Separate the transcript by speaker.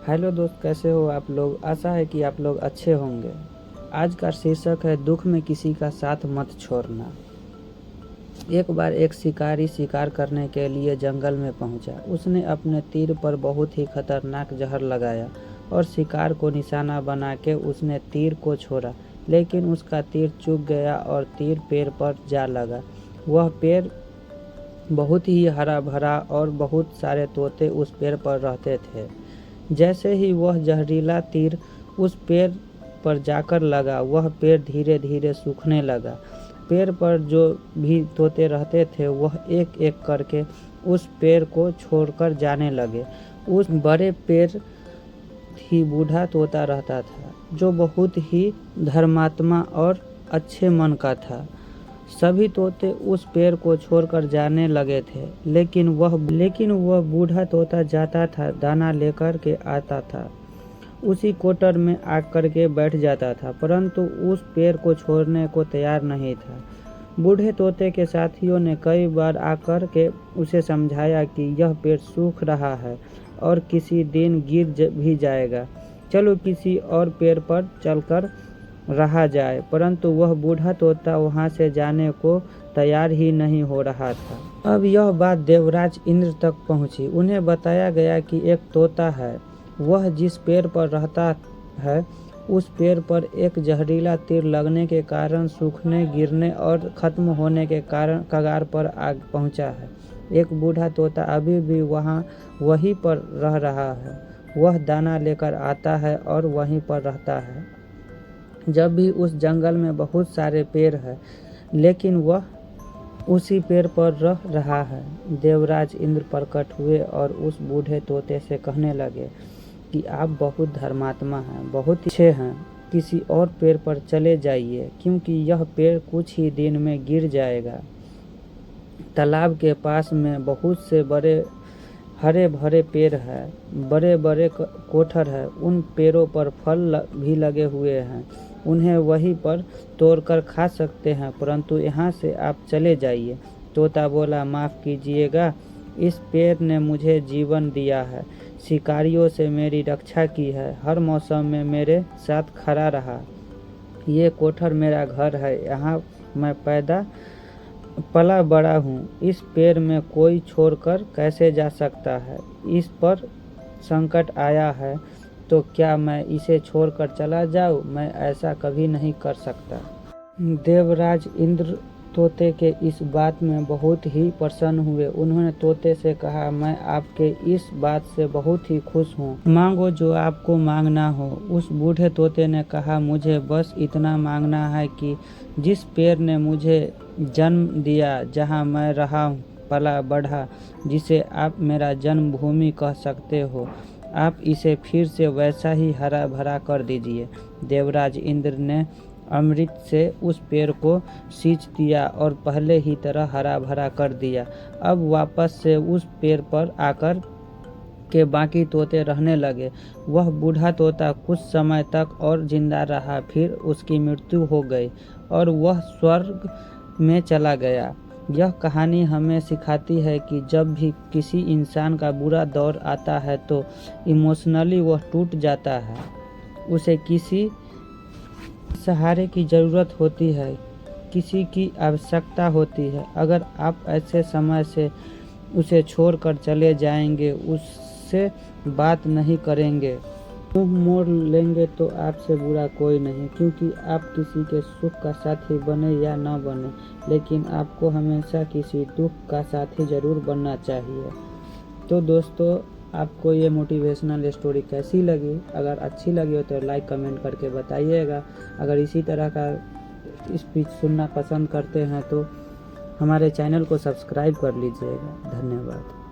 Speaker 1: Hello दोस्त, कैसे हो आप लोग। आशा है कि आप लोग अच्छे होंगे। आज का शीर्षक है दुख में किसी का साथ मत छोड़ना। एक बार एक शिकारी शिकार करने के लिए जंगल में पहुंचा। उसने अपने तीर पर बहुत ही खतरनाक जहर लगाया और शिकार को निशाना बना के उसने तीर को छोड़ा, लेकिन उसका तीर चूक गया और तीर पेड़ पर जा लगा। वह पेड़ बहुत ही हरा भरा और बहुत सारे तोते उस पेड़ पर रहते थे। जैसे ही वह जहरीला तीर उस पेड़ पर जाकर लगा, वह पेड़ धीरे धीरे सूखने लगा। पेड़ पर जो भी तोते रहते थे वह एक एक करके उस पेड़ को छोड़कर जाने लगे। उस बड़े पेड़ ही बूढ़ा तोता रहता था, जो बहुत ही धर्मात्मा और अच्छे मन का था। सभी तोते उस पेड़ को छोड़कर जाने लगे थे, लेकिन वह बूढ़ा तोता जाता था, दाना लेकर के आता था, उसी कोटर में आकर के बैठ जाता था, परंतु उस पेड़ को छोड़ने को तैयार नहीं था। बूढ़े तोते के साथियों ने कई बार आकर के उसे समझाया कि यह पेड़ सूख रहा है और किसी दिन भी जाएगा, चलो किसी और पेड़ पर चलकर रहा जाए, परंतु वह बूढ़ा तोता वहां से जाने को तैयार ही नहीं हो रहा था। अब यह बात देवराज इंद्र तक पहुंची। उन्हें बताया गया कि एक तोता है, वह जिस पेड़ पर रहता है उस पेड़ पर एक जहरीला तीर लगने के कारण सूखने, गिरने और खत्म होने के कारण कगार पर आ पहुंचा है। एक बूढ़ा तोता अभी भी वहीं पर रह रहा है। वह दाना लेकर आता है और वहीं पर रहता है। जब भी उस जंगल में बहुत सारे पेड़ हैं, लेकिन वह उसी पेड़ पर रह रहा है। देवराज इंद्र प्रकट हुए और उस बूढ़े तोते से कहने लगे कि आप बहुत धर्मात्मा हैं, बहुत अच्छे हैं, किसी और पेड़ पर चले जाइए, क्योंकि यह पेड़ कुछ ही दिन में गिर जाएगा। तालाब के पास में बहुत से बड़े हरे भरे पेड़ हैं, बड़े बड़े कोठर है, उन पेड़ों पर फल भी लगे हुए हैं, उन्हें वहीं पर तोड़कर खा सकते हैं, परंतु यहाँ से आप चले जाइए। तोता बोला, माफ़ कीजिएगा, इस पेड़ ने मुझे जीवन दिया है, शिकारियों से मेरी रक्षा की है, हर मौसम में मेरे साथ खड़ा रहा। ये कोठर मेरा घर है, यहाँ मैं पैदा पला बड़ा हूँ। इस पेड़ में कोई छोड़कर कैसे जा सकता है? इस पर संकट आया है तो क्या मैं इसे छोड़कर चला जाऊँ? मैं ऐसा कभी नहीं कर सकता। देवराज इंद्र तोते के इस बात में बहुत ही प्रसन्न हुए। उन्होंने तोते से कहा, मैं आपके इस बात से बहुत ही खुश हूँ, मांगो जो आपको मांगना हो। उस बूढ़े तोते ने कहा, मुझे बस इतना मांगना है कि जिस पेड़ ने मुझे जन्म दिया, जहाँ मैं रहा पला बढ़ा, जिसे आप मेरा जन्मभूमि कह सकते हो, आप इसे फिर से वैसा ही हरा भरा कर दीजिए। देवराज इंद्र ने अमृत से उस पेड़ को सींच दिया और पहले ही तरह हरा भरा कर दिया। अब वापस से उस पेड़ पर आकर के बाकी तोते रहने लगे। वह बूढ़ा तोता कुछ समय तक और जिंदा रहा, फिर उसकी मृत्यु हो गई और वह स्वर्ग में चला गया। यह कहानी हमें सिखाती है कि जब भी किसी इंसान का बुरा दौर आता है तो इमोशनली वह टूट जाता है, उसे किसी सहारे की ज़रूरत होती है, किसी की आवश्यकता होती है। अगर आप ऐसे समय से उसे छोड़कर चले जाएंगे, उससे बात नहीं करेंगे, मुंह मोड़ लेंगे तो आपसे बुरा कोई नहीं, क्योंकि आप किसी के सुख का साथी बने या न बने, लेकिन आपको हमेशा किसी दुख का साथी ज़रूर बनना चाहिए। तो दोस्तों, आपको ये मोटिवेशनल स्टोरी कैसी लगी? अगर अच्छी लगी हो तो लाइक कमेंट करके बताइएगा। अगर इसी तरह का स्पीच सुनना पसंद करते हैं तो हमारे चैनल को सब्सक्राइब कर लीजिएगा। धन्यवाद।